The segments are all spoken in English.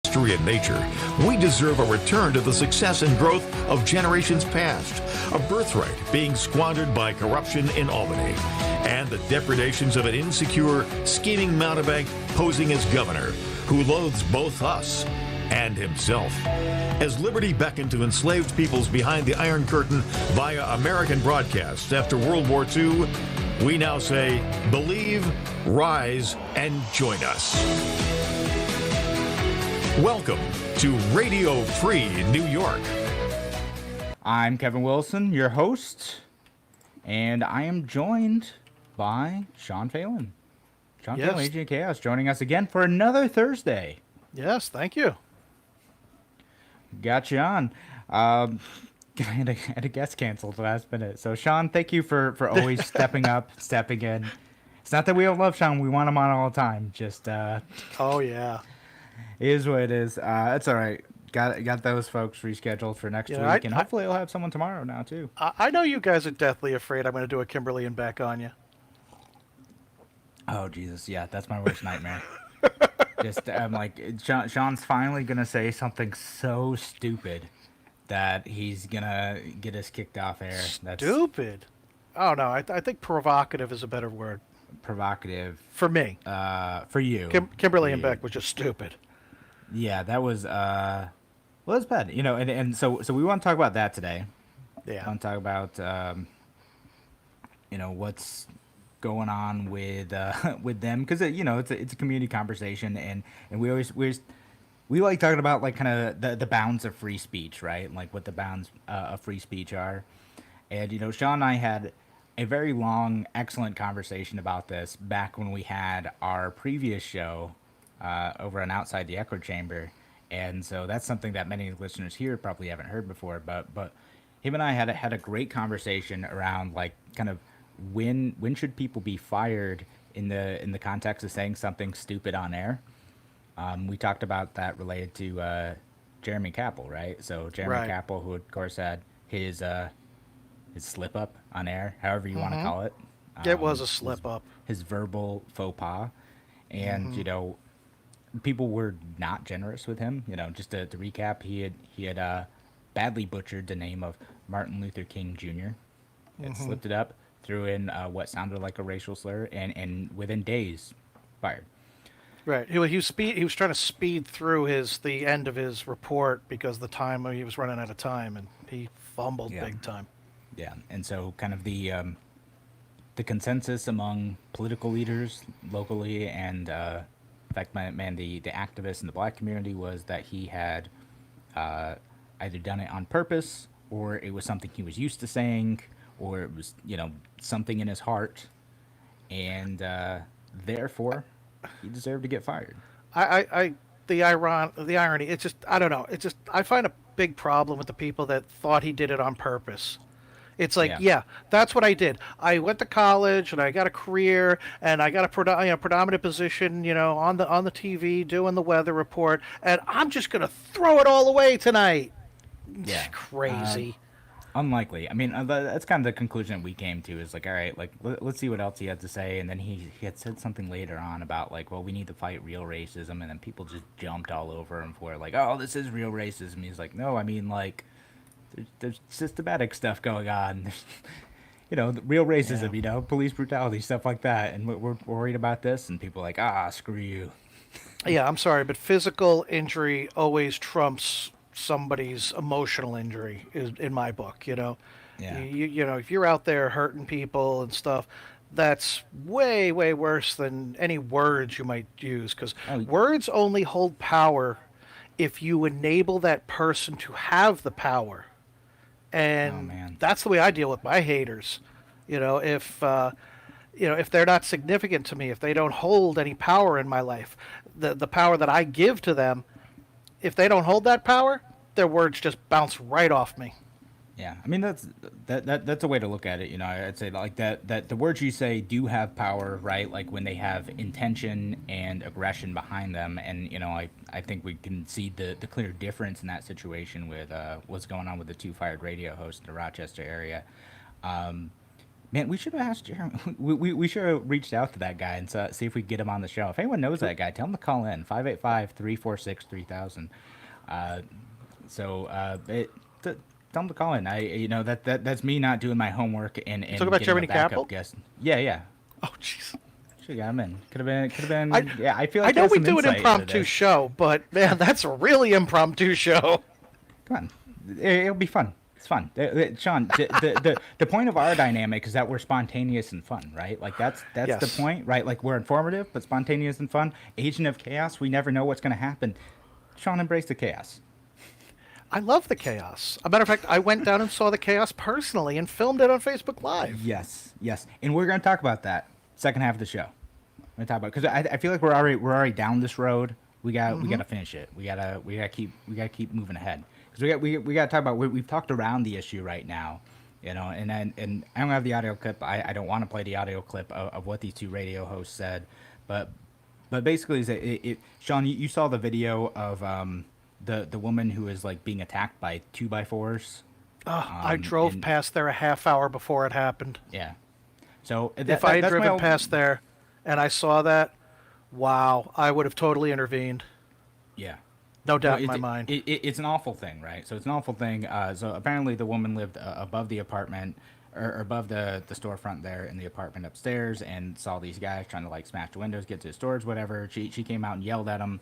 history and nature, we deserve a return to the success and growth of generations past, a birthright being squandered by corruption in Albany, and the depredations of an insecure, scheming mountebank posing as governor, who loathes both us and himself. As liberty beckoned to enslaved peoples behind the Iron Curtain via American broadcasts after World War II, we now say, believe, rise, and join us. Welcome to Radio Free New York. I'm Kevin Wilson, your host, and I am joined by Sean Phelan. Sean Phelan, Agent of Chaos, joining us again for another Thursday. Yes, thank you. Got you on. I had a guest canceled last minute. So, Sean, thank you for always stepping up, stepping in. It's not that we don't love Sean. We want him on all the time. Just, oh, yeah. It is what it is. It's all right. Got those folks rescheduled for next week, and hopefully I'll have someone tomorrow now, too. I know you guys are deathly afraid I'm going to do a Kimberly and Beck on you. Oh, Jesus, yeah, that's my worst nightmare. I'm like, Sean's finally going to say something so stupid that he's going to get us kicked off air. Stupid? Oh, no, I think provocative is a better word. Provocative. For me. For you. Kimberly and Beck was just stupid. Yeah, that was, well, it's bad. You know, and so we want to talk about that today. Yeah. We want to talk about, what's going on with them, because it's a community conversation, and we like talking about like kind of the bounds of free speech, right? Like what the bounds of free speech are. And Sean and I had a very long, excellent conversation about this back when we had our previous show over on Outside the Echo Chamber, and so that's something that many listeners here probably haven't heard before. But him and I had a great conversation around like kind of when should people be fired in the context of saying something stupid on air. We talked about that related to Jeremy Capel, right? So Jeremy Capel, who of course had his slip up on air, however you want to call it. It was a slip up. His verbal faux pas, and people were not generous with him. Just to recap, he had badly butchered the name of Martin Luther King Jr. Had slipped it up, threw in what sounded like a racial slur, and within days, fired. Right. He was trying to speed through the end of his report because he was running out of time, and he fumbled big time. Yeah, and so kind of the consensus among political leaders locally and in fact, the activists in the black community was that he had either done it on purpose, or it was something he was used to saying, or it was something in his heart, and therefore he deserved to get fired. The irony. It's just, I don't know. It's just, I find a big problem with the people that thought he did it on purpose. It's like, yeah, that's what I did. I went to college and I got a career and I got a predominant position, on the TV doing the weather report, and I'm just gonna throw it all away tonight. Yeah, crazy. Unlikely. I mean, that's kind of the conclusion that we came to. Is like, all right, like let's see what else he had to say, and then he had said something later on about like, well, we need to fight real racism, and then people just jumped all over him for like, oh, this is real racism. He's like, no, I mean like. There's systematic stuff going on. Real racism, police brutality, stuff like that. And we're worried about this, and people are like, screw you. Yeah, I'm sorry, but physical injury always trumps somebody's emotional injury, is in my book, Yeah. If you're out there hurting people and stuff, that's way, way worse than any words you might use, because words only hold power if you enable that person to have the power. And that's the way I deal with my haters. If they're not significant to me, if they don't hold any power in my life, the power that I give to them, if they don't hold that power, their words just bounce right off me. Yeah, I mean that's a way to look at it. I'd say like that the words you say do have power, right? Like when they have intention and aggression behind them, and I think we can see the clear difference in that situation with what's going on with the two fired radio hosts in the Rochester area. Man, we should have asked Jeremy. We should have reached out to that guy and see if we could get him on the show. If anyone knows that guy, tell him to call in 585-346-3000. Uh, tell him to call in. That's me not doing my homework and Talk about getting Germany a backup Capital. guest. Yeah. Oh, jeez. Should have got him in. Could have been. Yeah, I feel like I know he has we some do an insight into impromptu this. show, but man, that's a really impromptu show. Come on, it'll be fun. It's fun, Sean. The point of our dynamic is that we're spontaneous and fun, right? Like that's Yes. the point, right? Like we're informative but spontaneous and fun. Agent of chaos. We never know what's going to happen. Sean, embrace the chaos. I love the chaos. A matter of fact, I went down and saw the chaos personally and filmed it on Facebook Live. Yes, and we're going to talk about that second half of the show. We're going to talk about because I feel like we're already down this road. We got to finish it. We gotta keep moving ahead. We got to talk about we've talked around the issue right now, and I don't have the audio clip. I don't want to play the audio clip of what these two radio hosts said, but basically Sean, you saw the video of the woman who is like being attacked by 2x4s. I drove past there a half hour before it happened. Yeah, so If I had driven past there and I saw that, wow, I would have totally intervened. Yeah. No doubt in my mind. It's an awful thing, right? So it's an awful thing. So apparently the woman lived above the apartment or above the storefront there in the apartment upstairs and saw these guys trying to like smash the windows, get to the storage, whatever. She came out and yelled at them.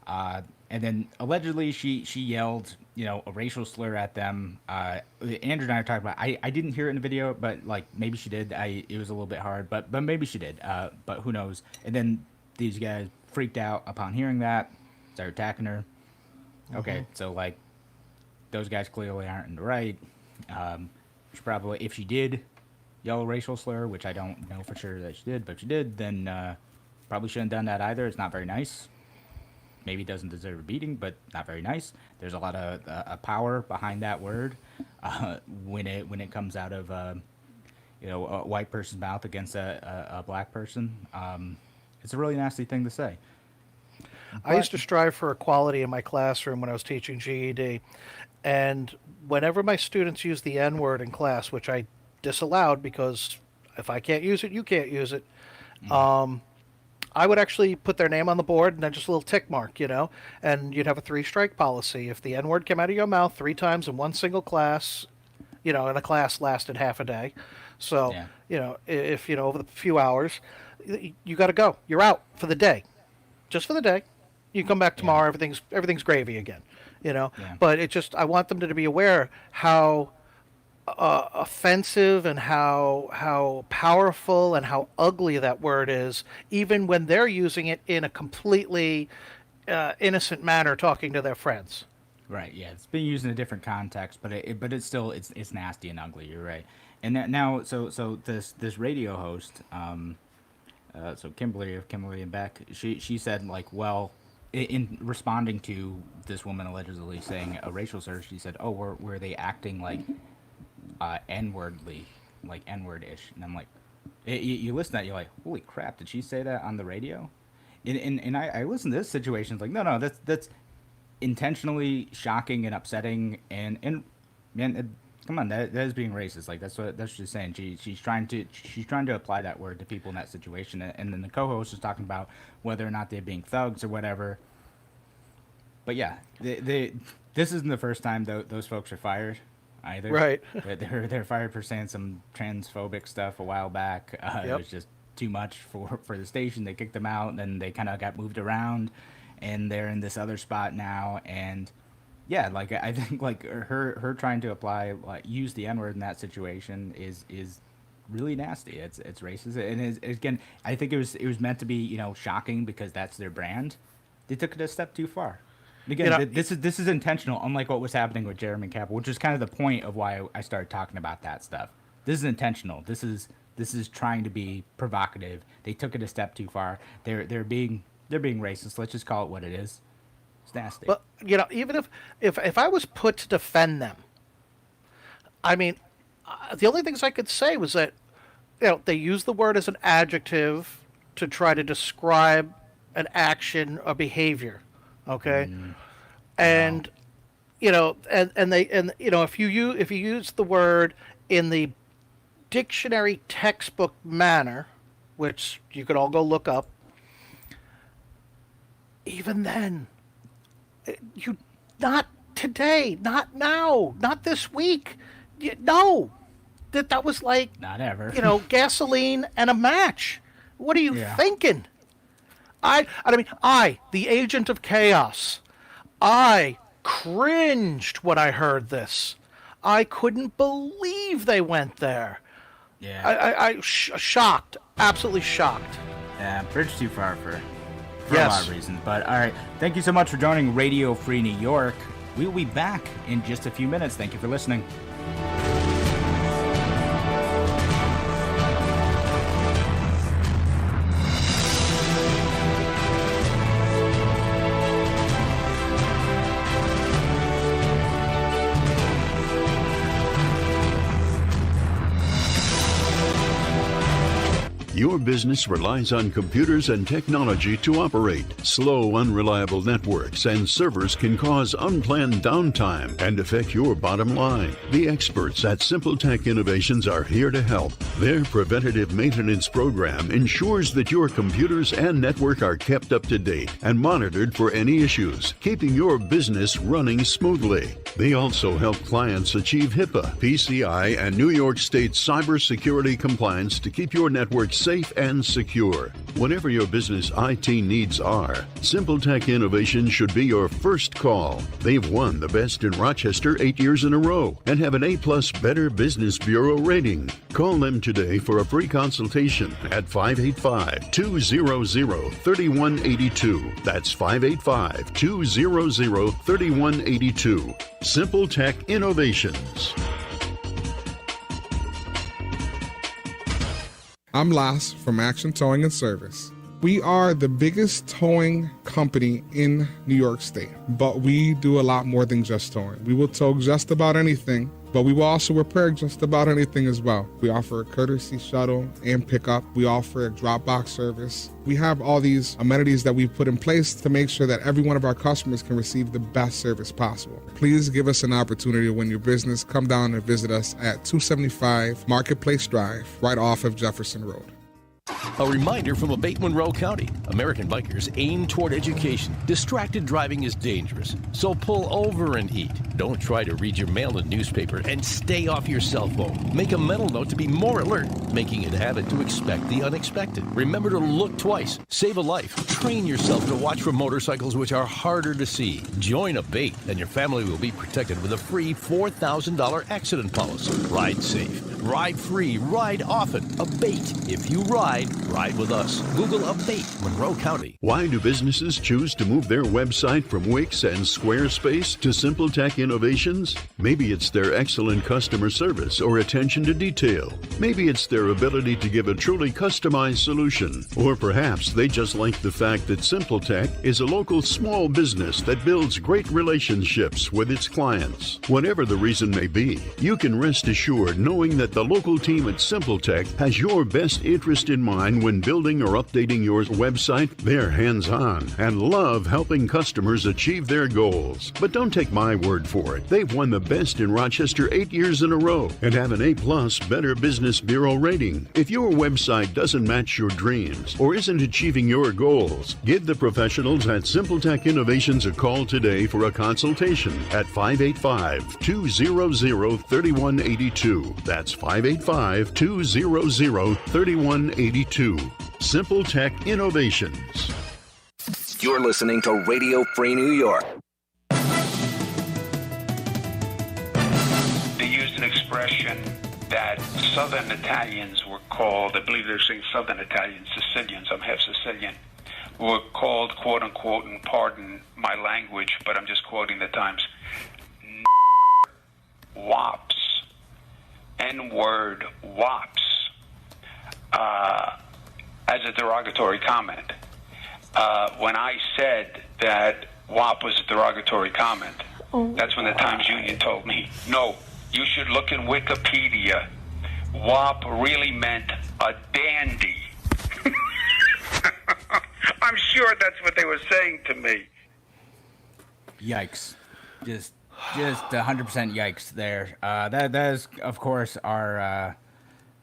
And then allegedly she yelled, a racial slur at them. Andrew and I were talking about, I didn't hear it in the video, but like maybe she did. It was a little bit hard, but maybe she did. But who knows? And then these guys freaked out upon hearing that. Start attacking her. Okay, so like those guys clearly aren't in the right. She probably, if she did yell a racial slur, which I don't know for sure that she did, but if she did, then probably shouldn't have done that either. It's not very nice. Maybe doesn't deserve a beating, but not very nice. There's a lot of power behind that word when it comes out of a white person's mouth against a black person. It's a really nasty thing to say. I used to strive for equality in my classroom when I was teaching GED. And whenever my students used the N-word in class, which I disallowed because if I can't use it, you can't use it, I would actually put their name on the board and then just a little tick mark, and you'd have a 3-strike policy. If the N-word came out of your mouth 3 times in one single class, and a class lasted half a day. So, if, over the few hours, you got to go. You're out for the day. Just for the day. You come back tomorrow, everything's gravy again, But I want them to be aware how offensive and how powerful and how ugly that word is, even when they're using it in a completely innocent manner, talking to their friends. Right. Yeah, it's being used in a different context, but it's still it's nasty and ugly. You're right. And that now, so this radio host, so Kimberly and Beck, she said like, well, in responding to this woman allegedly saying a racial slur, she said, oh, were they acting like N-wordly, like N-word-ish? And I'm like, you listen to that, you're like, holy crap, did she say that on the radio? And I listen to this situation, it's like, no, that's intentionally shocking and upsetting, and man, come on, that is being racist. Like that's what she's saying. She's trying to apply that word to people in that situation, and then the co-host is talking about whether or not they're being thugs or whatever. But yeah, this isn't the first time those folks are fired either. Right. They're fired for saying some transphobic stuff a while back. It was just too much for the station. They kicked them out, and then they kind of got moved around, and they're in this other spot now. And yeah, like I think like her trying to apply use the N-word in that situation is really nasty. It's racist, and again, I think it was meant to be shocking because that's their brand. They took it a step too far. Again, this is intentional, unlike what was happening with Jeremy Capital, which is kind of the point of why I started talking about that stuff. This is intentional. This is trying to be provocative. They took it a step too far. They're being racist. Let's just call it what it is. It's nasty. But even if I was put to defend them, I mean, the only things I could say was that they use the word as an adjective to try to describe an action or behavior. Okay, and if you use the word in the dictionary textbook manner, which you could all go look up, even then, not today, not now, not this week. No, that was like, not ever. Gasoline and a match. What are you thinking? I mean, the agent of chaos, I cringed when I heard this. I couldn't believe they went there. Yeah. I shocked, absolutely shocked. Yeah, bridge too far for a Yes. lot of reasons. But all right, thank you so much for joining Radio Free New York. We'll be back in just a few minutes. Thank you for listening. Your business relies on computers and technology to operate. Slow, unreliable networks and servers can cause unplanned downtime and affect your bottom line. The experts at Simple Tech Innovations are here to help. Their preventative maintenance program ensures that your computers and network are kept up to date and monitored for any issues, keeping your business running smoothly. They also help clients achieve HIPAA, PCI, and New York State cybersecurity compliance to keep your network safe and secure. Whatever your business IT needs are, Simple Tech Innovations should be your first call. They've won the Best in Rochester 8 years in a row and have an A-plus Better Business Bureau rating. Call them today for a free consultation at 585-200-3182. That's 585-200-3182. Simple Tech Innovations. I'm Las from Action Towing and Service. We are the biggest towing company in New York State, but we do a lot more than just towing. We will tow just about anything, but we will also repair just about anything as well. We offer a courtesy shuttle and pickup. We offer a drop box service. We have all these amenities that we've put in place to make sure that every one of our customers can receive the best service possible. Please give us an opportunity to win your business. Come down and visit us at 275 Marketplace Drive, right off of Jefferson Road. A reminder from Abate Monroe County. American bikers aim toward education. Distracted driving is dangerous, so pull over and eat. Don't try to read your mail and newspaper, and stay off your cell phone. Make a mental note to be more alert, making it a habit to expect the unexpected. Remember to look twice. Save a life. Train yourself to watch for motorcycles which are harder to see. Join Abate, and your family will be protected with a free $4,000 accident policy. Ride safe. Ride free. Ride often. Abate. If you ride with us. Google Abate Monroe County. Why do businesses choose to move their website from Wix and Squarespace to Simple Tech Innovations? Maybe it's their excellent customer service or attention to detail. Maybe it's their ability to give a truly customized solution. Or perhaps they just like the fact that Simple Tech is a local small business that builds great relationships with its clients. Whatever the reason may be, you can rest assured knowing that the local team at Simple Tech has your best interest in mind when building or updating your website. They're hands-on and love helping customers achieve their goals. But don't take my word for it. They've won the Best in Rochester 8 years in a row and have an A-plus Better Business Bureau rating. If your website doesn't match your dreams or isn't achieving your goals, give the professionals at Simple Tech Innovations a call today for a consultation at 585-200-3182. That's 585-200-3182. Simple Tech Innovations. You're listening to Radio Free New York. They used an expression that Southern Italians were called, I believe they're saying Southern Italians, Sicilians, I'm half Sicilian, were called, quote unquote, and pardon my language, but I'm just quoting the Times, wops. N-word wops. As a derogatory comment. When I said that WAP was a derogatory comment, that's when the Times Union told me, no, you should look in Wikipedia. WAP really meant a dandy. I'm sure that's what they were saying to me. Yikes. Just 100% yikes there. That is, of course, our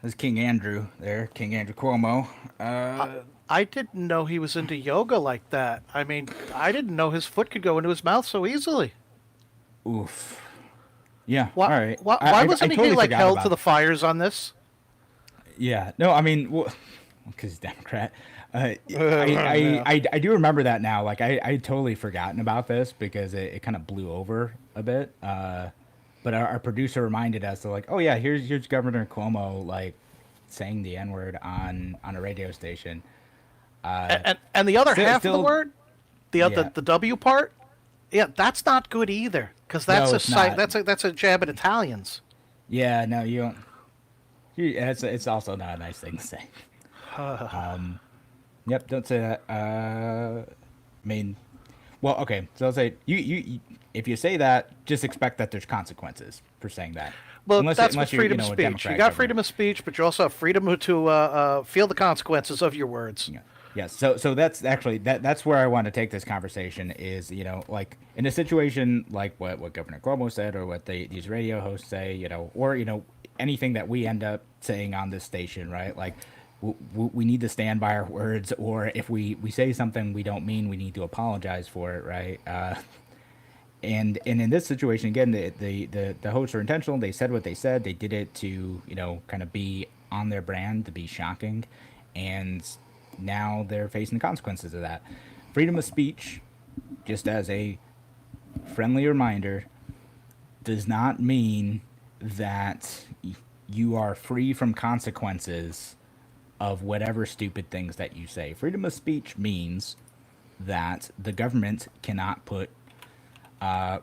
There's King Andrew there, King Andrew Cuomo. I didn't know he was into yoga like that. I mean, I didn't know his foot could go into his mouth so easily. Oof. Yeah. Why, All right. why wasn't he totally like forgot held about to the fires on this? Yeah. No, I mean, because he's Democrat. I do remember that now. Like, I totally forgotten about this because it kind of blew over a bit. But our producer reminded us, they're like, oh, yeah, here's Governor Cuomo, like, saying the N-word on a radio station. And the other half of the word, the W part, yeah, that's not good either. Because that's that's a jab at Italians. Yeah, no, you don't. It's also not a nice thing to say. Yep, don't say that. I mean, well, okay. So I'll say you if you say that, just expect that there's consequences for saying that. Well, that's with freedom of speech. You got freedom of speech, but you also have freedom to feel the consequences of your words. Yeah. Yes, so that's actually that's where I want to take this conversation is, like in a situation like what Governor Cuomo said or what these radio hosts say, or anything that we end up saying on this station, right? Like we need to stand by our words, or if we say something we don't mean, we need to apologize for it, right? And in this situation, again, the hosts are intentional. They said what they said. They did it to kind of be on their brand, to be shocking, and now they're facing the consequences of that. Freedom of speech, just as a friendly reminder, does not mean that you are free from consequences of whatever stupid things that you say. Freedom of speech means that the government cannot put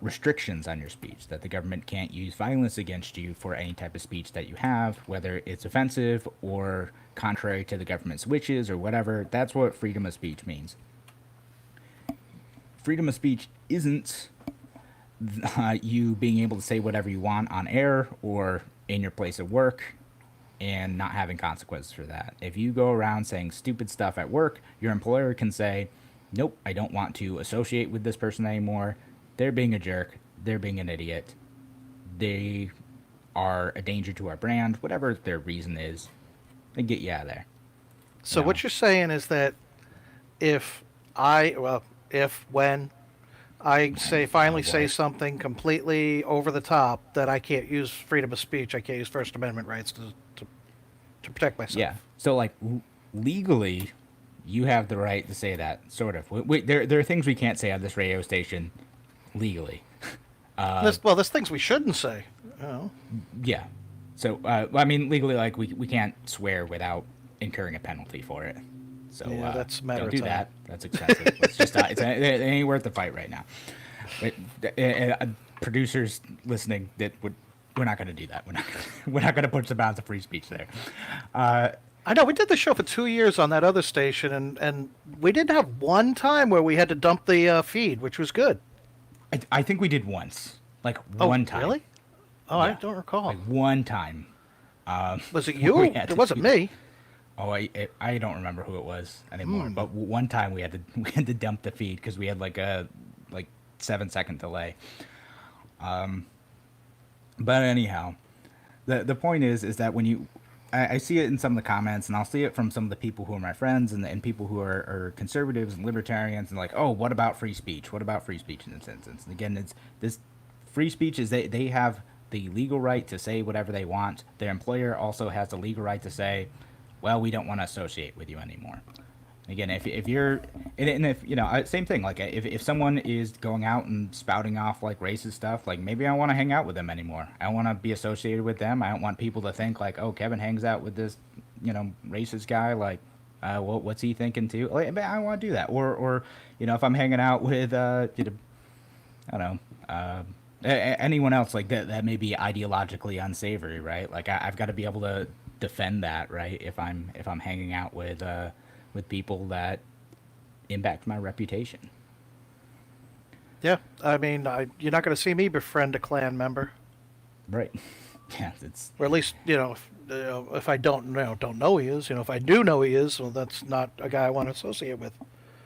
restrictions on your speech, that the government can't use violence against you for any type of speech that you have, whether it's offensive or contrary to the government's wishes or whatever. That's what freedom of speech means. Freedom of speech isn't you being able to say whatever you want on air or in your place of work and not having consequences for that. If you go around saying stupid stuff at work, your employer can say, nope, I don't want to associate with this person anymore. They're being a jerk. They're being an idiot. They are a danger to our brand. Whatever their reason is, they get you out of there. So what you're saying is that when I finally say something completely over the top, that I can't use freedom of speech, I can't use First Amendment rights to protect myself. Yeah. So like legally, you have the right to say that. Sort of. There are things we can't say on this radio station legally. There's things we shouldn't say. Oh. Yeah. So I mean, legally, like we can't swear without incurring a penalty for it. So that's a matter don't of do time. that. That's expensive. It's just it ain't worth the fight right now. Producers listening, we're not going to do that. We're not going to push the bounds of free speech there. I know we did the show for 2 years on that other station, and we didn't have one time where we had to dump the feed, which was good. I think we did once, one time. Really? Oh, yeah. I don't recall. Like one time. Was it you? It wasn't me. Oh, I don't remember who it was anymore. But one time we had to dump the feed because we had like a 7-second delay. But anyhow, the point is that when I see it in some of the comments, and I'll see it from some of the people who are my friends and people who are conservatives and libertarians, and like, oh, what about free speech? What about free speech in this instance? And again, it's this free speech is they have the legal right to say whatever they want. Their employer also has the legal right to say, well, we don't want to associate with you anymore. Again, if you're, and if, same thing, like if someone is going out and spouting off like racist stuff, like maybe I don't want to hang out with them anymore. I don't want to be associated with them. I don't want people to think like, oh, Kevin hangs out with this, racist guy. Like, what's he thinking too? Like, I don't want to do that. Or if I'm hanging out with, I don't know, anyone else like that may be ideologically unsavory, right? Like I've got to be able to defend that, right? If I'm hanging out with people that impact my reputation. Yeah, I mean, you're not going to see me befriend a Klan member, right? Yeah, or at least if I don't know he is. If I do know he is, well, that's not a guy I want to associate with.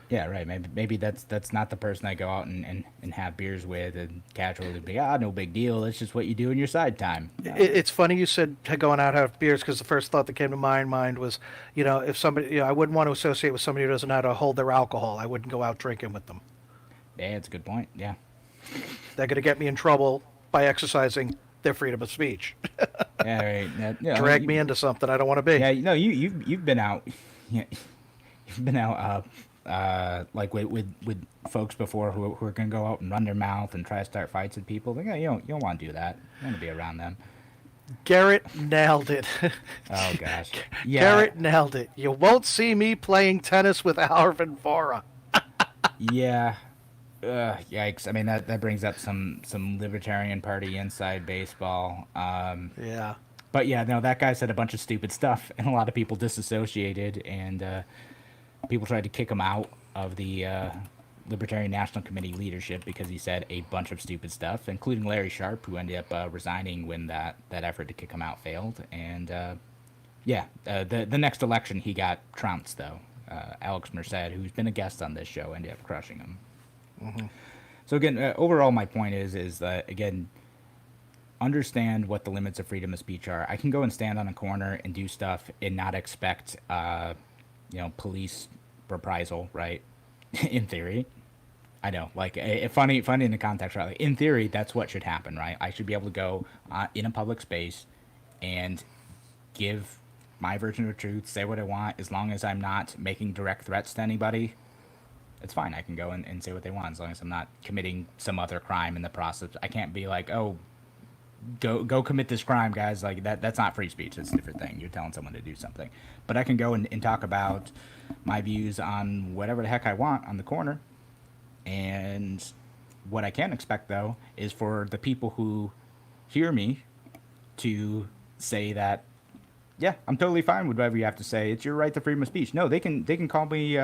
Yeah, right. Maybe that's not the person I go out and have beers with and casually be, no big deal. That's just what you do in your side time. It's funny you said going out to have beers, because the first thought that came to my mind was, if somebody, I wouldn't want to associate with somebody who doesn't know how to hold their alcohol. I wouldn't go out drinking with them. Yeah, that's a good point. Yeah. They're going to get me in trouble by exercising their freedom of speech. Yeah, right. Drag me into something I don't want to be. Yeah, you've been out. Yeah, you've been out like with folks before who are gonna go out and run their mouth and try to start fights with people. Like, you don't want to do that. You want to be around them. Garrett nailed it. Oh gosh. Yeah. Garrett nailed it. You won't see me playing tennis with Arvin Vora. Yeah. Yikes. I mean, that brings up some Libertarian Party inside baseball. Yeah. But yeah, no, that guy said a bunch of stupid stuff, and a lot of people disassociated, and people tried to kick him out of the Libertarian National Committee leadership because he said a bunch of stupid stuff, including Larry Sharp, who ended up resigning when that effort to kick him out failed. And the next election he got trounced, though. Alex Merced, who's been a guest on this show, ended up crushing him. Mm-hmm. So again, overall, my point is that, again, understand what the limits of freedom of speech are. I can go and stand on a corner and do stuff and not expect, police reprisal, right? In theory. I know, like, funny in the context, right? Like, in theory, that's what should happen, right? I should be able to go in a public space and give my version of the truth, say what I want, as long as I'm not making direct threats to anybody. It's fine. I can go and say what they want as long as I'm not committing some other crime in the process. I can't be like, oh, go commit this crime, guys. Like, that's not free speech. It's a different thing. You're telling someone to do something. But I can go and talk about my views on whatever the heck I want on the corner. And what I can expect, though, is for the people who hear me to say that, yeah, I'm totally fine with whatever you have to say. It's your right to freedom of speech. No, they can call me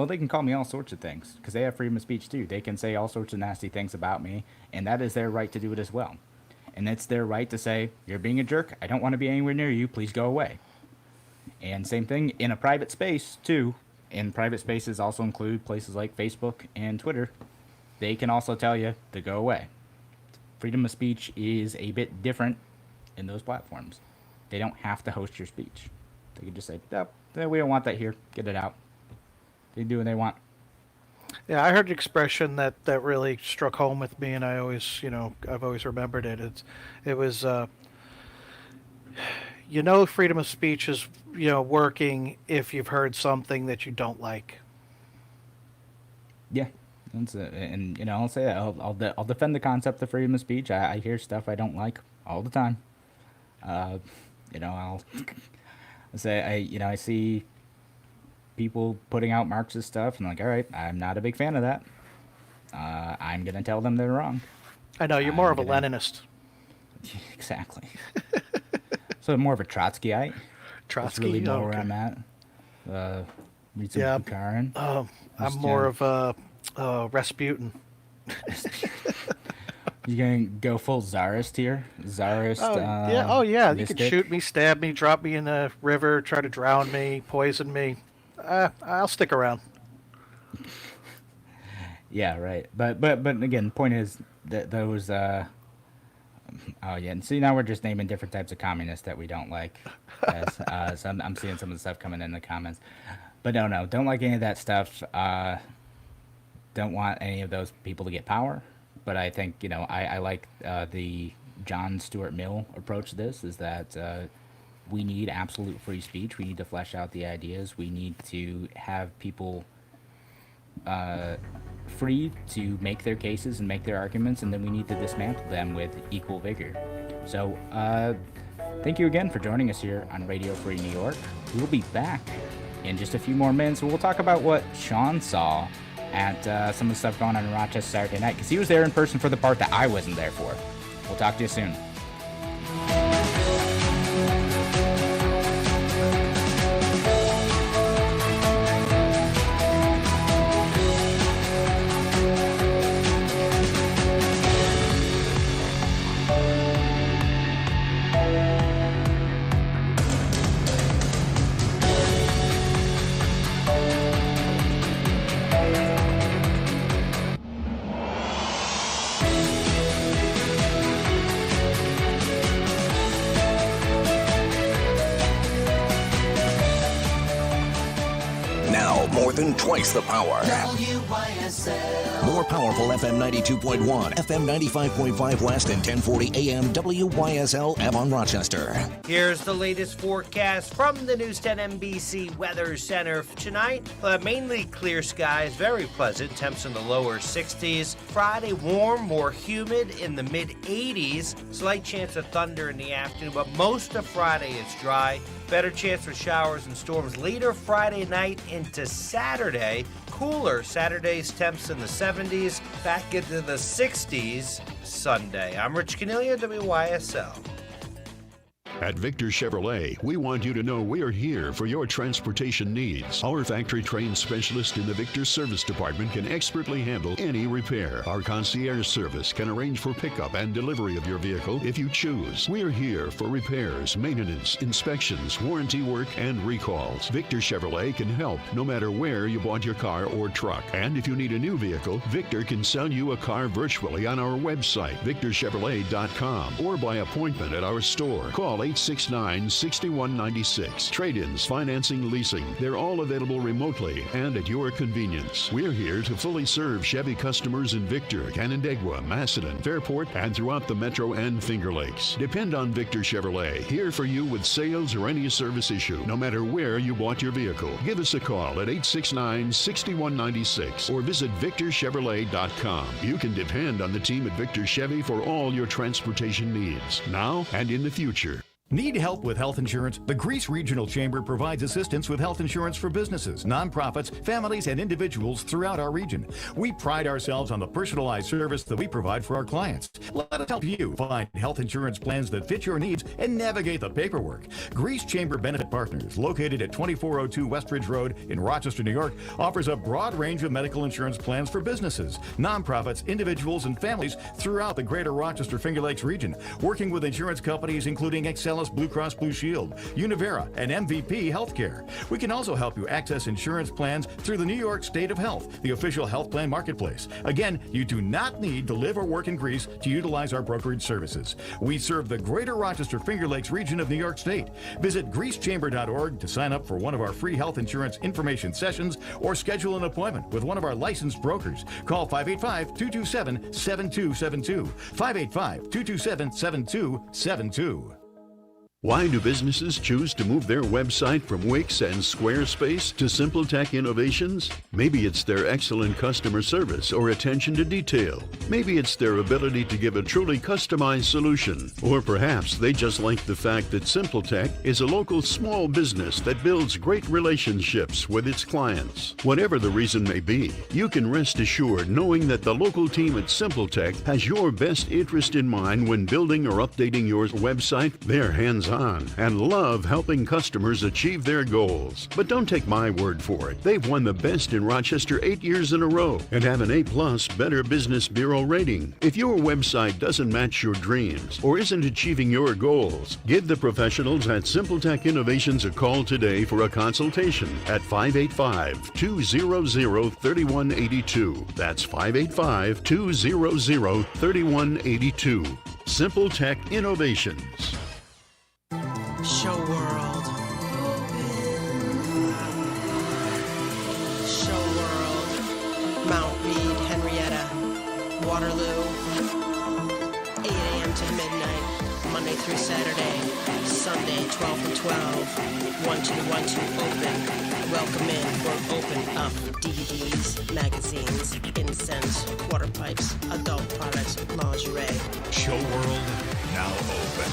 they can call me all sorts of things because they have freedom of speech too. They can say all sorts of nasty things about me, and that is their right to do it as well. And it's their right to say, you're being a jerk. I don't want to be anywhere near you. Please go away. And same thing in a private space too. And private spaces also include places like Facebook and Twitter. They can also tell you to go away. Freedom of speech is a bit different in those platforms. They don't have to host your speech. They can just say, no, we don't want that here. Get it out. They do what they want. Yeah, I heard an expression that really struck home with me, and I always, I've always remembered it. It was, freedom of speech is, working if you've heard something that you don't like. Yeah, and I'll say that I'll defend the concept of freedom of speech. I hear stuff I don't like all the time. I'll say I see people putting out Marxist stuff, and like, all right, I'm not a big fan of that. I'm gonna tell them they're wrong. I know you're more of a Leninist. Exactly. So more of a Trotskyite. Trotsky. That's really more where I'm at. Read some Bukharin. I'm more of a Rasputin. You gonna go full Tsarist here? Tsarist. Oh yeah. Mystic? You can shoot me, stab me, drop me in the river, try to drown me, poison me. I'll stick around. Yeah, right. But again, the point is that those. Oh yeah, and see now we're just naming different types of communists that we don't like. Yes, so I'm seeing some of the stuff coming in the comments. But no, don't like any of that stuff. Don't want any of those people to get power. But I think I like the John Stuart Mill approach to this. Is that we need absolute free speech. We need to flesh out the ideas. We need to have people free to make their cases and make their arguments, and then we need to dismantle them with equal vigor. So thank you again for joining us here on Radio Free New York. We'll be back in just a few more minutes. We'll talk about what Sean saw at some of the stuff going on in Rochester Saturday night, because he was there in person for the part that I wasn't there for. We'll talk to you soon. than twice the power. WYSL. More powerful FM 92.1, FM 95.5 West, and 1040 AM WYSL Avon Rochester. Here's the latest forecast from the News 10 NBC Weather Center. Tonight, mainly clear skies, very pleasant, temps in the lower 60s. Friday, warm, more humid in the mid-80s. Slight chance of thunder in the afternoon, but most of Friday is dry. Better chance for showers and storms later Friday night into Saturday. Cooler Saturday's temps in the 70s, back into the 60s Sunday. I'm Rich Cornelia, WYSL. At Victor Chevrolet, we want you to know we're here for your transportation needs. Our factory-trained specialist in the Victor Service Department can expertly handle any repair. Our concierge service can arrange for pickup and delivery of your vehicle if you choose. We're here for repairs, maintenance, inspections, warranty work, and recalls. Victor Chevrolet can help no matter where you bought your car or truck. And if you need a new vehicle, Victor can sell you a car virtually on our website, victorchevrolet.com, or by appointment at our store. Call 869-6196. Trade-ins, financing, leasing. They're all available remotely and at your convenience. We're here to fully serve Chevy customers in Victor, Canandaigua, Macedon, Fairport, and throughout the Metro and Finger Lakes. Depend on Victor Chevrolet, here for you with sales or any service issue, no matter where you bought your vehicle. Give us a call at 869-6196 or visit victorchevrolet.com. You can depend on the team at Victor Chevy for all your transportation needs, now and in the future. Need help with health insurance? The Greece Regional Chamber provides assistance with health insurance for businesses, nonprofits, families, and individuals throughout our region. We pride ourselves on the personalized service that we provide for our clients. Let us help you find health insurance plans that fit your needs and navigate the paperwork. Greece Chamber Benefit Partners, located at 2402 Westridge Road in Rochester, New York, offers a broad range of medical insurance plans for businesses, nonprofits, individuals, and families throughout the greater Rochester Finger Lakes region, working with insurance companies including Excel, Blue Cross Blue Shield, Univera, and MVP Healthcare. We can also help you access insurance plans through the New York State of Health, the official health plan marketplace. Again, you do not need to live or work in Greece to utilize our brokerage services. We serve the greater Rochester Finger Lakes region of New York State. Visit greecechamber.org to sign up for one of our free health insurance information sessions or schedule an appointment with one of our licensed brokers. Call 585-227-7272. 585-227-7272. Why do businesses choose to move their website from Wix and Squarespace to SimpleTech Innovations? Maybe it's their excellent customer service or attention to detail. Maybe it's their ability to give a truly customized solution. Or perhaps they just like the fact that SimpleTech is a local small business that builds great relationships with its clients. Whatever the reason may be, you can rest assured knowing that the local team at SimpleTech has your best interest in mind when building or updating your website. They're hands-on and love helping customers achieve their goals. But don't take my word for it. They've won the best in Rochester 8 years in a row and have an A+ Better Business Bureau rating. If your website doesn't match your dreams or isn't achieving your goals, give the professionals at SimpleTech Innovations a call today for a consultation at 585-200-3182. That's 585-200-3182. SimpleTech Innovations. Show World. Show World. Mount Read, Henrietta, Waterloo. 8 a.m. to midnight, Monday through Saturday. Sunday, 12 to 12. 1212 open. Welcome in for open up DVDs, magazines, incense, water pipes, adult products, lingerie. Show World, now open.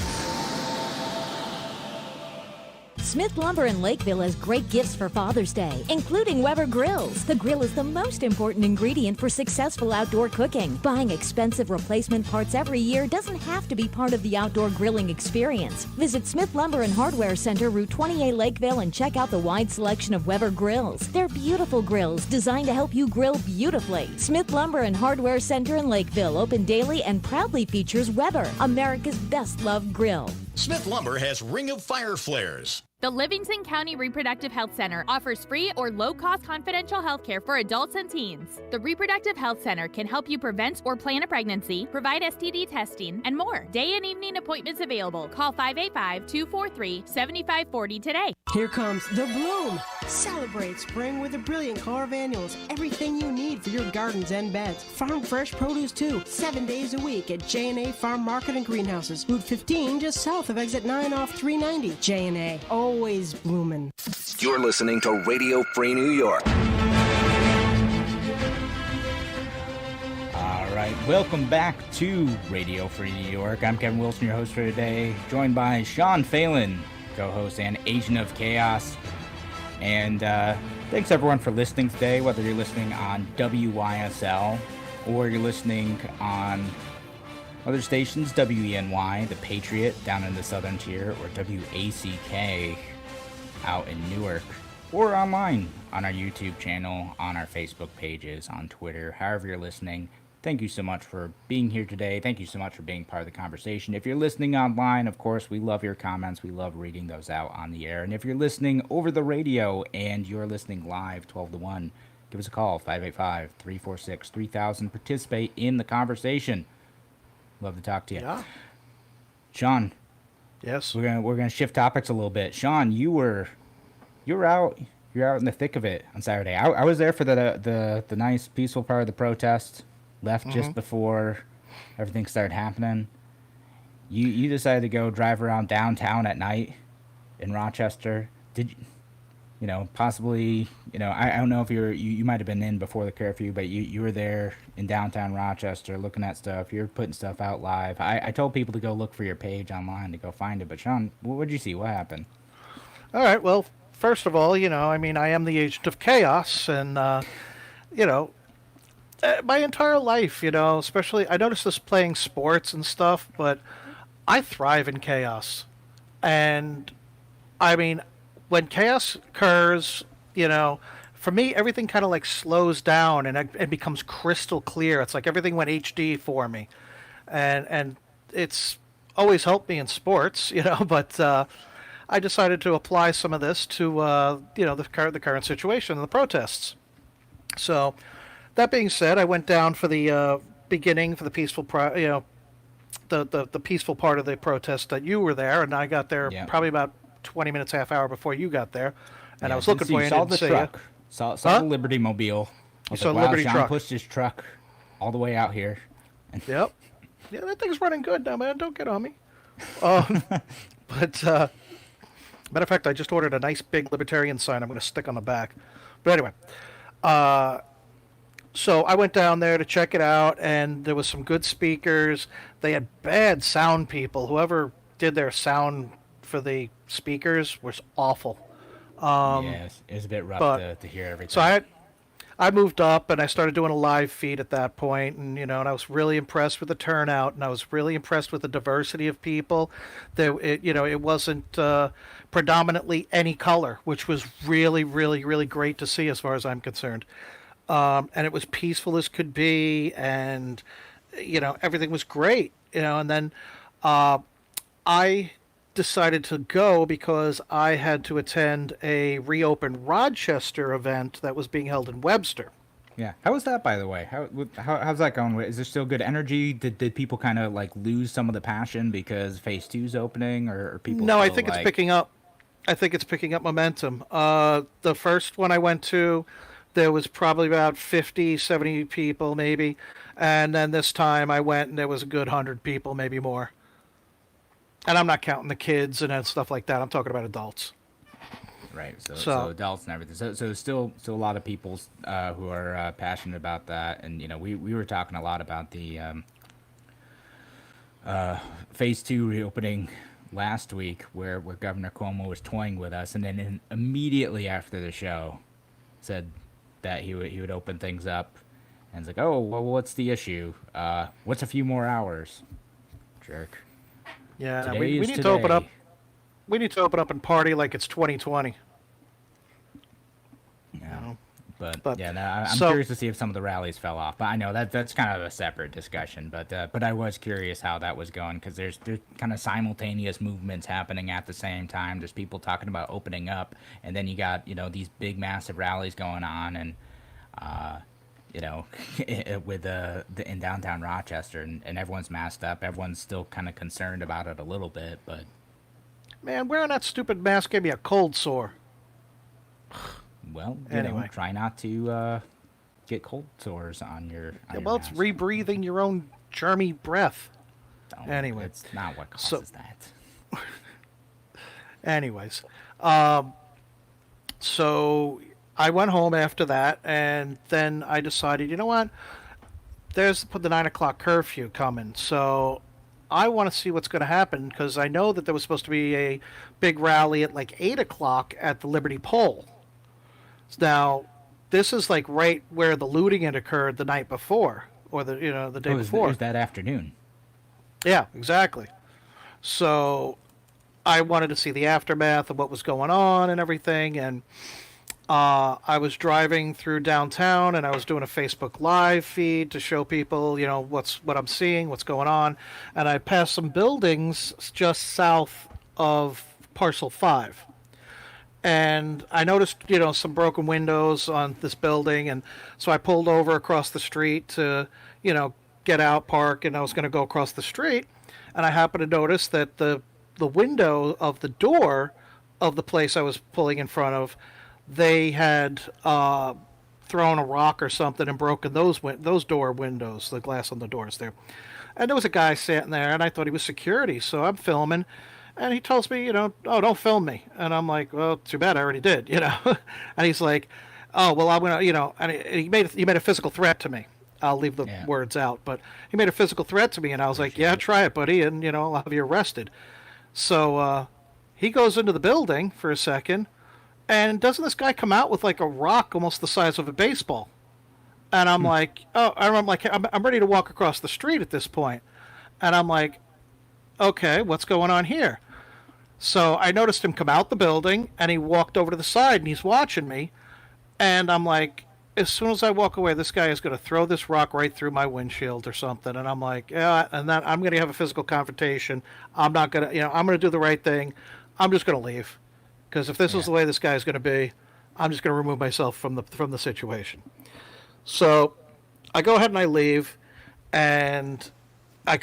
Smith Lumber in Lakeville has great gifts for Father's Day, including Weber grills. The grill is the most important ingredient for successful outdoor cooking. Buying expensive replacement parts every year doesn't have to be part of the outdoor grilling experience. Visit Smith Lumber and Hardware Center, Route 28 Lakeville, and check out the wide selection of Weber grills. They're beautiful grills designed to help you grill beautifully. Smith Lumber and Hardware Center in Lakeville, open daily and proudly features Weber, America's best-loved grill. Smith Lumber has Ring of Fire flares. The Livingston County Reproductive Health Center offers free or low-cost confidential health care for adults and teens. The Reproductive Health Center can help you prevent or plan a pregnancy, provide STD testing, and more. Day and evening appointments available. Call 585-243-7540 today. Here comes the bloom. Celebrate spring with the brilliant Color Annuals. Everything you need for your gardens and beds. Farm fresh produce too. 7 days a week at J&A Farm Market and Greenhouses. Route 15 just south of exit 9 off 390. J&A, always bloomin'. You're listening to Radio Free New York. All right, welcome back to Radio Free New York. I'm Kevin Wilson, your host for today, joined by Sean Phelan, co-host and agent of chaos. And thanks everyone for listening today, whether you're listening on WYSL or you're listening on other stations, WENY, The Patriot down in the southern tier, or WACK out in Newark, or online on our YouTube channel, on our Facebook pages, on Twitter, however you're listening. Thank you so much for being here today. Thank you so much for being part of the conversation. If you're listening online, of course, we love your comments. We love reading those out on the air. And if you're listening over the radio and you're listening live 12 to 1, give us a call, 585-346-3000. Participate in the conversation. Love to talk to you. Yeah. Sean. Yes. We're gonna shift topics a little bit. Sean, you're out in the thick of it on Saturday. I was there for the nice peaceful part of the protest. Left just before everything started happening. You decided to go drive around downtown at night in Rochester. Did you possibly, I don't know if you might have been in before the curfew, but you were there in downtown Rochester looking at stuff. You're putting stuff out live. I told people to go look for your page online to go find it, but Sean, what did you see? What happened? All right, well, first of all, I am the agent of chaos, and, my entire life, especially, I noticed this playing sports and stuff, but I thrive in chaos. And, when chaos occurs, for me, everything kind of like slows down and it becomes crystal clear. It's like everything went HD for me. And it's always helped me in sports, but I decided to apply some of this to, the current situation and the protests. So, that being said, I went down for the beginning, for the peaceful, the peaceful part of the protest that you were there, and I got there probably about 20 minutes, half hour before you got there, and I was looking for you. Saw the truck, saw the Liberty Mobile. You saw the Liberty Sean truck. Pushed his truck all the way out here. Yep. Yeah, that thing's running good now, man. Don't get on me. But matter of fact, I just ordered a nice big libertarian sign. I'm going to stick on the back. But anyway. So I went down there to check it out, and there was some good speakers. They had bad sound people. Whoever did their sound for the speakers was awful. Yes, it was a bit rough to hear everything. So I moved up, and I started doing a live feed at that point, and and I was really impressed with the turnout, and I was really impressed with the diversity of people. It wasn't predominantly any color, which was really, really, really great to see as far as I'm concerned. And it was peaceful as could be, and everything was great. And then I decided to go because I had to attend a reopened Rochester event that was being held in Webster. Yeah, how was that, by the way? How's that going? Is there still good energy? Did people kind of like lose some of the passion because Phase 2's opening, or people? No, I think it's picking up. I think it's picking up momentum. The first one I went to, there was probably about 50, 70 people maybe. And then this time I went and there was a good 100 people, maybe more. And I'm not counting the kids and stuff like that. I'm talking about adults. Right. So adults and everything. So still a lot of people who are passionate about that. And, we were talking a lot about the Phase 2 reopening last week where Governor Cuomo was toying with us. And then immediately after the show said that he would open things up, and it's like, oh, well, what's the issue? What's a few more hours? Jerk. Yeah, we need to open up. We need to open up and party like it's 2020. Yeah, but yeah, no, I'm curious to see if some of the rallies fell off. But I know that's kind of a separate discussion. But I was curious how that was going, because there's kind of simultaneous movements happening at the same time. There's people talking about opening up, and then you got these big massive rallies going on, and with in downtown Rochester, and everyone's masked up. Everyone's still kind of concerned about it a little bit, but man, wearing that stupid mask gave me a cold sore. Well, Anyway. try not to get cold sores on your. It's rebreathing your own germy breath. Anyway, it's not what causes that. Anyways, so I went home after that, and then I decided, you know what? There's the 9 o'clock curfew coming, so I want to see what's going to happen, because I know that there was supposed to be a big rally at like 8 o'clock at the Liberty Pole. Now, this is like right where the looting had occurred the night before, or the day before. It was that afternoon. Yeah, exactly. So I wanted to see the aftermath of what was going on and everything, and I was driving through downtown, and I was doing a Facebook Live feed to show people, what I'm seeing, what's going on, and I passed some buildings just south of Parcel 5. And I noticed, some broken windows on this building, and so I pulled over across the street to, get out, park, and I was going to go across the street, and I happened to notice that the window of the door of the place I was pulling in front of, they had thrown a rock or something and broken those door windows, the glass on the doors there. And there was a guy sitting there, and I thought he was security, so I'm filming. And he tells me, oh, don't film me. And I'm like, well, too bad, I already did, And he's like, oh, well, I'm going to, and he made a physical threat to me. I'll leave the words out. But he made a physical threat to me, and I was like, yeah, try it, buddy, and, I'll have you arrested. So he goes into the building for a second, and doesn't this guy come out with like a rock almost the size of a baseball? And I'm like, I'm ready to walk across the street at this point. And I'm like, okay, what's going on here? So I noticed him come out the building, and he walked over to the side, and he's watching me. And I'm like, as soon as I walk away, this guy is going to throw this rock right through my windshield or something. And I'm like, yeah, and then I'm going to have a physical confrontation. I'm not going to, I'm going to do the right thing. I'm just going to leave. Because if this is the way this guy is going to be, I'm just going to remove myself from the situation. So I go ahead and I leave, and I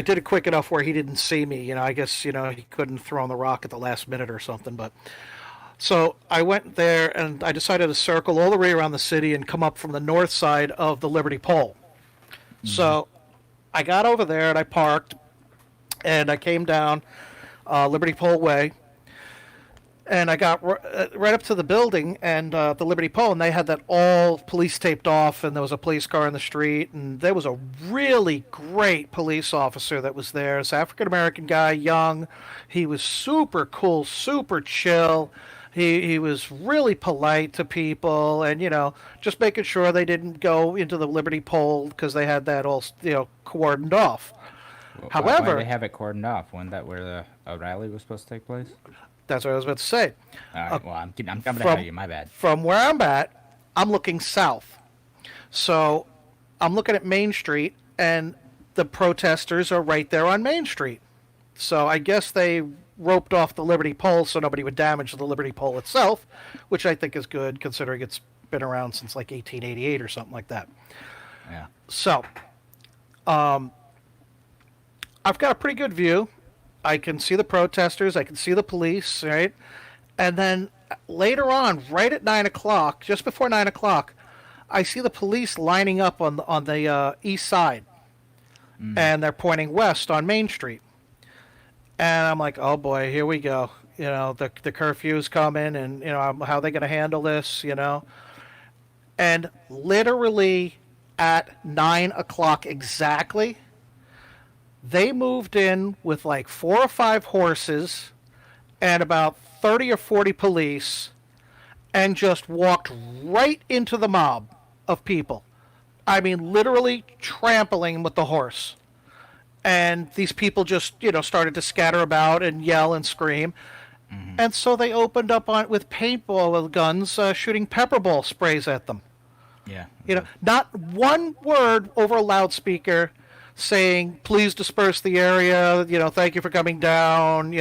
did it quick enough where he didn't see me. I guess, he couldn't throw on the rock at the last minute or something. But so I went there, and I decided to circle all the way around the city and come up from the north side of the Liberty Pole. Mm-hmm. So I got over there, and I parked, and I came down Liberty Pole Way. And I got right up to the building and the Liberty Pole, and they had that all police taped off, and there was a police car in the street, and there was a really great police officer that was there. This African-American guy, young. He was super cool, super chill. He was really polite to people, and, just making sure they didn't go into the Liberty Pole because they had that all, cordoned off. However, why they have it cordoned off? Wasn't that where a rally was supposed to take place? That's what I was about to say. All right, well, I'm coming ahead of you. My bad. From where I'm at, I'm looking south. So I'm looking at Main Street, and the protesters are right there on Main Street. So I guess they roped off the Liberty Pole so nobody would damage the Liberty Pole itself, which I think is good considering it's been around since like 1888 or something like that. Yeah. So I've got a pretty good view. I can see the protesters. I can see the police, right? And then later on, right at 9 o'clock, just before 9 o'clock, I see the police lining up on the east side. And they're pointing west on Main Street. And I'm like, oh, boy, here we go. The curfew's coming, and, how are they going to handle this, And literally at 9 o'clock exactly, they moved in with like 4 or 5 horses and about 30 or 40 police and just walked right into the mob of people. I mean, literally trampling with the horse. And these people just, started to scatter about and yell and scream. Mm-hmm. And so they opened up with paintball guns, shooting pepper ball sprays at them. Yeah. Not one word over a loudspeaker saying, please disperse the area, thank you for coming down,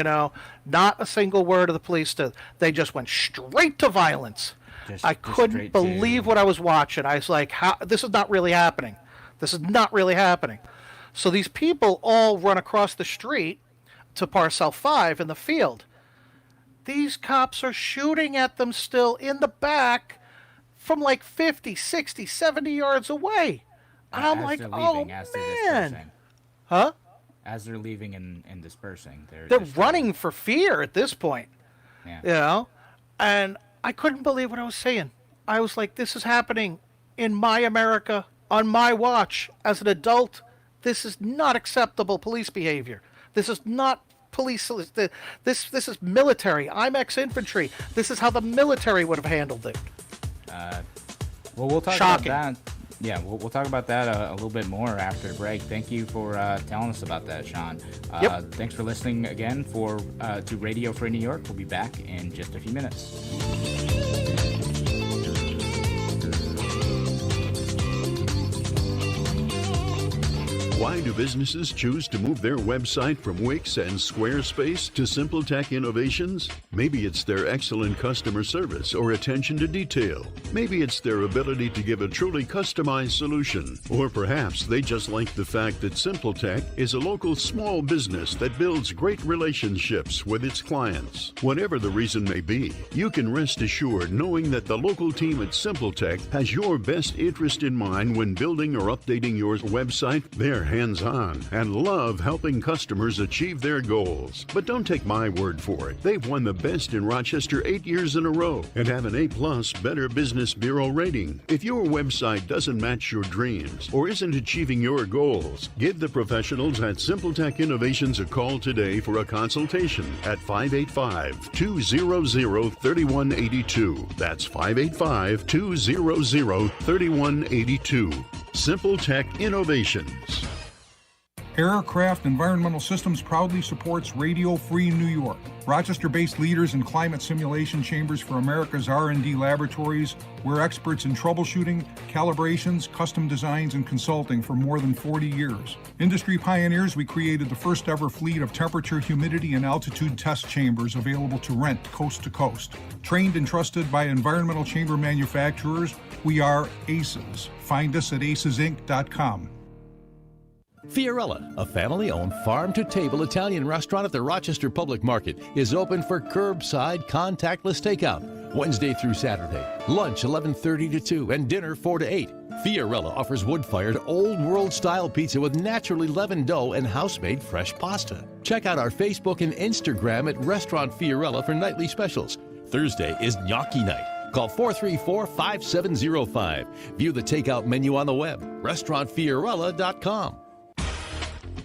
not a single word of the police did. They just went straight to violence. I couldn't believe what I was watching. I was like, how? This is not really happening. This is not really happening. So these people all run across the street to Parcel 5 in the field. these cops are shooting at them still in the back from like 50, 60, 70 yards away. And I'm like, oh, man. Huh? As they're leaving and dispersing. They're running for fear at this point. Yeah. You know? And I couldn't believe what I was saying. I was like, this is happening in my America, on my watch. As an adult, this is not acceptable police behavior. This is not police. This is military. I'm ex-infantry. This is how the military would have handled it. Well, we'll talk Shocking. about that. Yeah, we'll talk about that a little bit more after the break. Thank you for telling us about that, Sean. Yep. Thanks for listening again to Radio Free New York. We'll be back in just a few minutes. Why do businesses choose to move their website from Wix and Squarespace to SimpleTech Innovations? Maybe it's their excellent customer service or attention to detail. Maybe it's their ability to give a truly customized solution. Or perhaps they just like the fact that SimpleTech is a local small business that builds great relationships with its clients. Whatever the reason may be, you can rest assured knowing that the local team at SimpleTech has your best interest in mind when building or updating your website. They're hands-on and love helping customers achieve their goals. But don't take my word for it. They've won the best in Rochester 8 years in a row and have an A+ Better Business Bureau rating. If your website doesn't match your dreams or isn't achieving your goals, give the professionals at SimpleTech Innovations a call today for a consultation at 585-200-3182. That's 585-200-3182. SimpleTech Innovations. Aircraft Environmental Systems proudly supports Radio Free New York. Rochester-based leaders in climate simulation chambers for America's R&D laboratories. We're experts in troubleshooting, calibrations, custom designs, and consulting for more than 40 years. Industry pioneers, we created the first ever fleet of temperature, humidity, and altitude test chambers available to rent coast to coast. Trained and trusted by environmental chamber manufacturers, we are ACES. Find us at acesinc.com. Fiorella, a family-owned farm-to-table Italian restaurant at the Rochester Public Market, is open for curbside contactless takeout Wednesday through Saturday. Lunch 11:30 to 2 and dinner 4 to 8. Fiorella offers wood-fired, old-world-style pizza with naturally leavened dough and house-made fresh pasta. Check out our Facebook and Instagram at Restaurant Fiorella for nightly specials. Thursday is gnocchi night. Call 434-5705. View the takeout menu on the web, restaurantfiorella.com.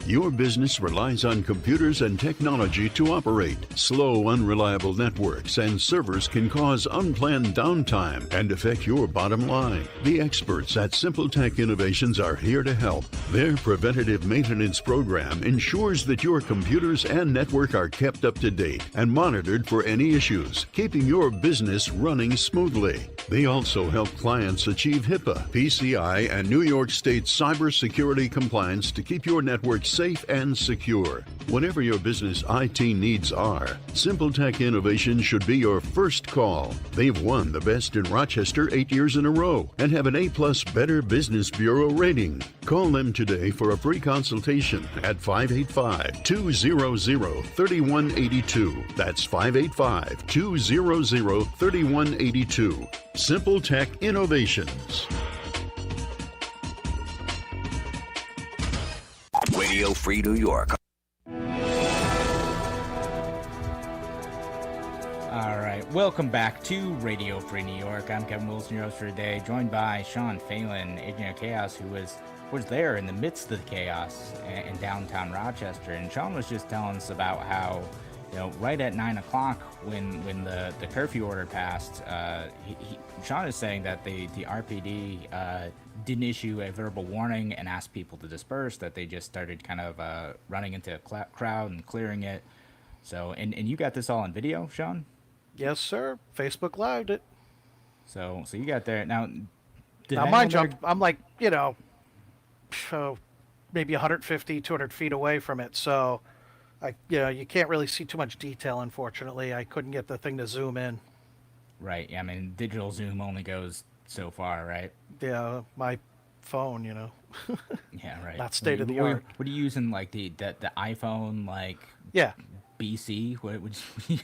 Your business relies on computers and technology to operate. Slow, unreliable networks and servers can cause unplanned downtime and affect your bottom line. The experts at SimpleTech Innovations are here to help. Their preventative maintenance program ensures that your computers and network are kept up to date and monitored for any issues, keeping your business running smoothly. They also help clients achieve HIPAA, PCI, and New York State cybersecurity compliance to keep your network safe and secure. Whatever your business IT needs are, SimpleTech Innovations should be your first call. They've won the best in Rochester 8 years in a row and have an A+ Better Business Bureau rating. Call them today for a free consultation at 585-200-3182. That's 585-200-3182. SimpleTech Innovations. Radio Free New York. All right, welcome back to Radio Free New York. I'm Kevin Wilson, your host for today, joined by Sean Phelan, Agent of Chaos, who was there in the midst of the chaos in downtown Rochester. And Sean was just telling us about how, right at 9 o'clock when the curfew order passed, Sean is saying that the RPD didn't issue a verbal warning and asked people to disperse, that they just started kind of running into a crowd and clearing it. So, and you got this all on video, Sean? Yes, sir. Facebook Lived it. So you got there. Now mind you, I'm like, maybe 150, 200 feet away from it. So, you can't really see too much detail, unfortunately. I couldn't get the thing to zoom in. Right. Yeah, I mean, digital zoom only goes so far, right? Yeah, my phone, Yeah, right. Not state of the art. What are you using, like the iPhone, yeah, BC? What would you?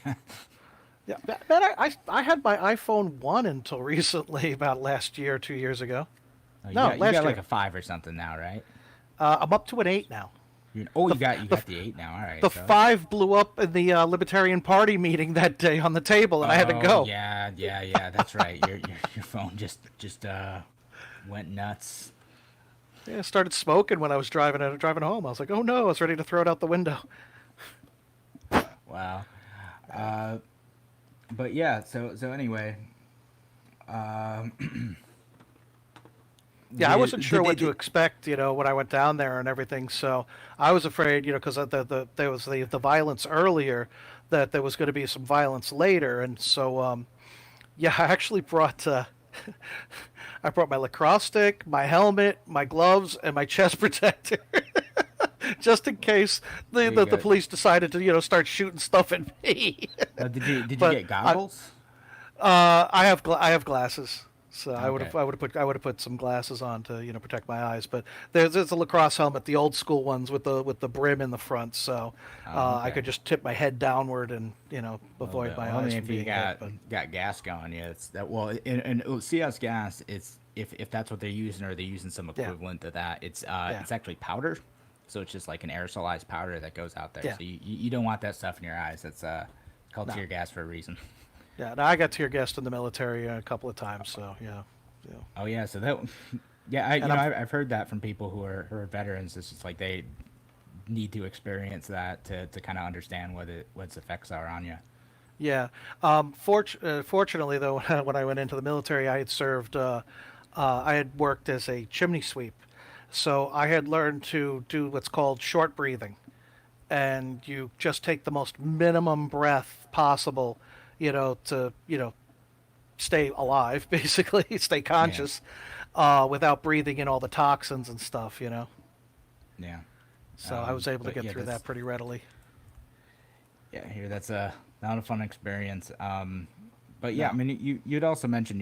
Yeah, man, I had my iPhone 1 until recently, about last year, 2 years ago. Oh, No, you last got year. like a 5 or something now, right? I'm up to an 8 now. You The got the 8 now. All right. The so. 5 blew up in the Libertarian Party meeting that day on the table, and I had to go. Yeah. That's right. Your phone just went nuts. Yeah, I started smoking when I was driving home. I was like, oh no, I was ready to throw it out the window. Wow. But yeah, so anyway. Yeah, I wasn't sure what to expect, when I went down there and everything. So I was afraid, because there was the violence earlier, that there was going to be some violence later. And so, yeah, I actually brought I brought my lacrosse stick, my helmet, my gloves, and my chest protector, just in case the police decided to start shooting stuff at me. Did you get goggles? I have glasses. So Okay. I would have put some glasses on to protect my eyes. But there's a lacrosse helmet, the old school ones with the brim in the front, so I could just tip my head downward and avoid my eyes from being hit. Got gas going. Yeah, it's that. Well, and CS gas. It's if that's what they're using, or they're using some equivalent to that. It's actually powder, so it's just like an aerosolized powder that goes out there. Yeah. So you don't want that stuff in your eyes. That's called tear gas for a reason. Yeah, no, I got tear gassed in the military a couple of times, so yeah. Oh yeah, so that, yeah, I've heard that from people who are veterans. It's just like they need to experience that to kind of understand what its effects are on you. Yeah. Fortunately, though, when I went into the military, I had served. I had worked as a chimney sweep, so I had learned to do what's called short breathing, and you just take the most minimum breath possible. To stay alive, basically, stay conscious, without breathing in all the toxins and stuff, Yeah. So I was able to get through that pretty readily. Yeah, here that's not a fun experience. But yeah, I mean, you'd also mentioned,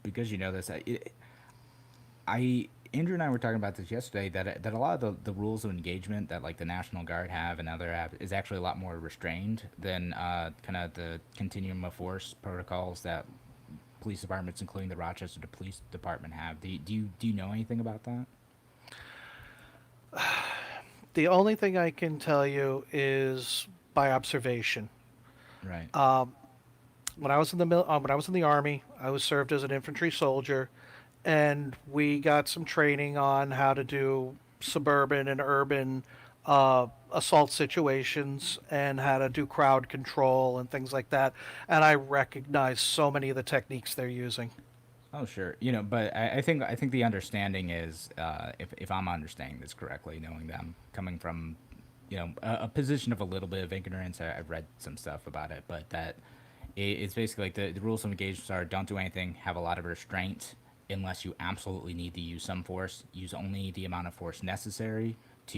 because this, Andrew and I were talking about this yesterday, that a lot of the rules of engagement that like the National Guard have and other have is actually a lot more restrained than kind of the continuum of force protocols that police departments, including the Rochester Police Department, have. Do you know anything about that? The only thing I can tell you is by observation. Right. When I was in the Army, I was served as an infantry soldier. And we got some training on how to do suburban and urban assault situations and how to do crowd control and things like that. And I recognize so many of the techniques they're using. Oh, sure. But I think the understanding is, if I'm understanding this correctly, knowing them coming from, a position of a little bit of ignorance, I've read some stuff about it, but that it's basically like the rules of engagement are don't do anything, have a lot of restraint. Unless you absolutely need to use some force, use only the amount of force necessary to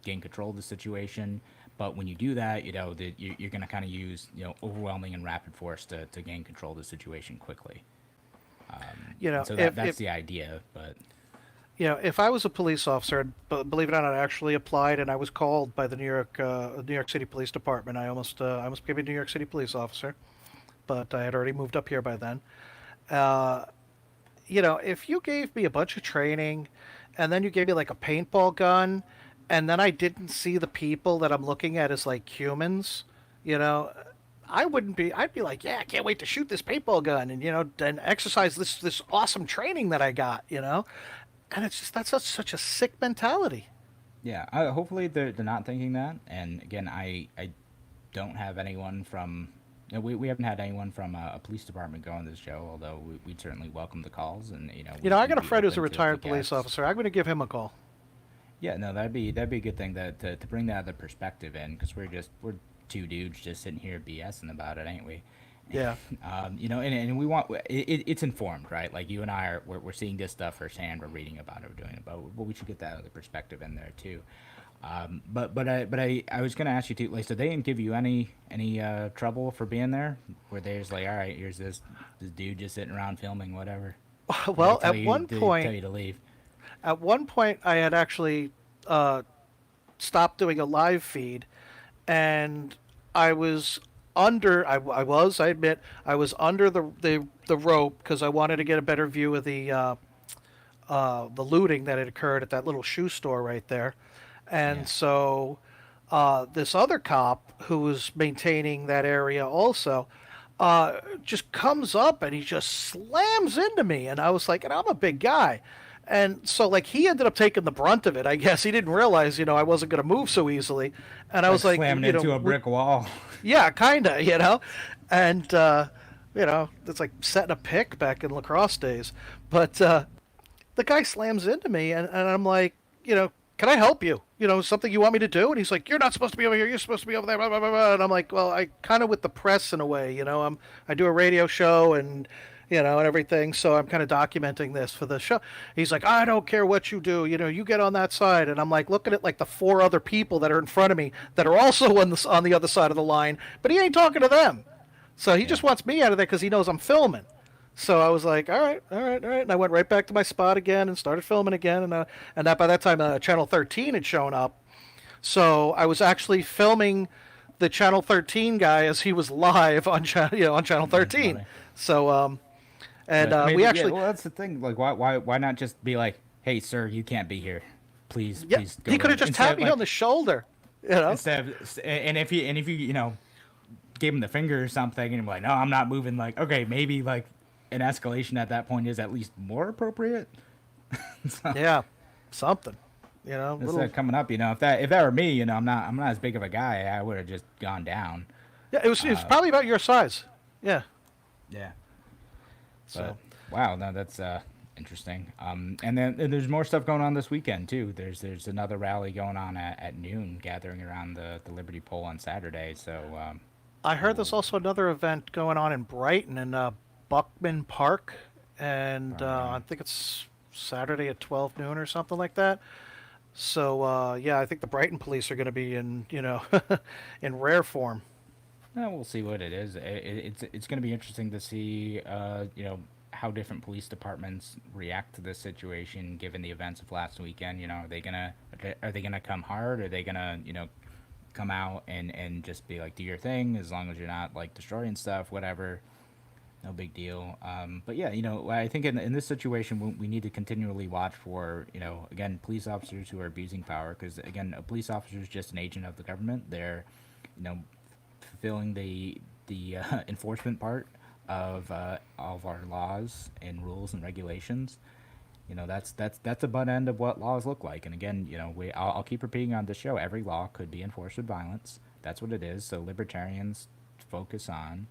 gain control of the situation. But when you do that, you're going to kind of use overwhelming and rapid force to gain control of the situation quickly. So that's the idea. But if I was a police officer, believe it or not, I actually applied and I was called by the New York City Police Department. I almost became a New York City police officer, but I had already moved up here by then. If you gave me a bunch of training and then you gave me like a paintball gun and then I didn't see the people that I'm looking at as like humans, I'd be like, yeah, I can't wait to shoot this paintball gun and, and exercise this awesome training that I got, and it's just, that's such a sick mentality. Yeah. Hopefully they're not thinking that. And again, I don't have anyone from, we haven't had anyone from a police department go on this show, although we'd certainly welcome the calls. And I got a friend who's a retired police officer. I'm going to give him a call. Yeah, no, that'd be a good thing to bring that other perspective in, because we're two dudes just sitting here BSing about it, ain't we? Yeah. And we want it's informed, right? Like you and I we're seeing this stuff firsthand. We're reading about it. We're doing it, but we should get that other perspective in there too. But I was gonna ask you too, like, so they didn't give you any trouble for being there? Where they're just like, all right, here's this dude just sitting around filming whatever. Well, at one point, tell you to leave. At one point, I had actually stopped doing a live feed, and I was under. I admit, I was under the rope because I wanted to get a better view of the looting that had occurred at that little shoe store right there, and so this other cop who was maintaining that area also just comes up and he just slams into me, and I was like, and I'm a big guy. And so, like, he ended up taking the brunt of it. I guess he didn't realize, I wasn't going to move so easily. And I was like, slamming into a brick wall. Yeah, kind of, And, it's like setting a pick back in lacrosse days. But the guy slams into me, and I'm like, can I help you? Something you want me to do? And he's like, you're not supposed to be over here. You're supposed to be over there. Blah, blah, blah, blah. And I'm like, well, I kind of with the press in a way, I do a radio show and and everything. So I'm kind of documenting this for the show. He's like, I don't care what you do. You get on that side. And I'm like looking at like the 4 other people that are in front of me that are also on the other side of the line, but he ain't talking to them. So he just wants me out of there because he knows I'm filming. So I was like, all right. And I went right back to my spot again and started filming again. And that by that time, Channel 13 had shown up. So I was actually filming the Channel 13 guy as he was live on Channel 13. So, we actually. Well, that's the thing. Like, why not just be like, hey, sir, you can't be here. Please go. He could have just tapped me on the shoulder. Instead of, and if you gave him the finger or something, and like, no, I'm not moving. Like, okay, maybe like an escalation at that point is at least more appropriate. Yeah, something. Coming up, if that were me, I'm not as big of a guy. I would have just gone down. Yeah, it was probably about your size. Yeah. Yeah. So wow, no, that's interesting. And then there's more stuff going on this weekend too. There's another rally going on at noon, gathering around the Liberty Pole on Saturday. So I heard there's also another event going on in Brighton in Buckman Park, and I think it's Saturday at 12 noon or something like that. So I think the Brighton police are going to be in in rare form. We'll see what it is. It's going to be interesting to see how different police departments react to this situation given the events of last weekend. Are they gonna come hard? Are they gonna come out and just be like, do your thing as long as you're not like destroying stuff, whatever. No big deal. But yeah, I think in this situation, we need to continually watch for, again, police officers who are abusing power. Because, again, a police officer is just an agent of the government. They're, fulfilling the enforcement part of all of our laws and rules and regulations. That's a butt end of what laws look like. And again, I'll keep repeating on this show, every law could be enforced with violence. That's what it is. So libertarians focus on,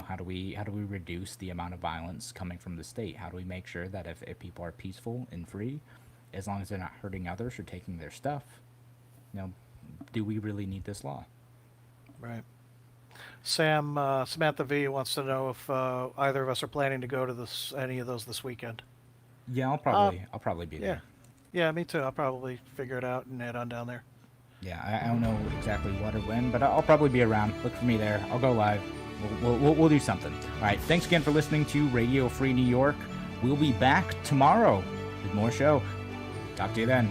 how do we reduce the amount of violence coming from the state? How do we make sure that if people are peaceful and free, as long as they're not hurting others or taking their stuff, do we really need this law? Right. Samantha V wants to know if either of us are planning to go to any of those this weekend. Yeah, I'll probably be there. Yeah, me too. I'll probably figure it out and head on down there. Yeah, I don't know exactly what or when, but I'll probably be around. Look for me there. I'll go live. We'll do something. All right. Thanks again for listening to Radio Free New York. We'll be back tomorrow with more show. Talk to you then.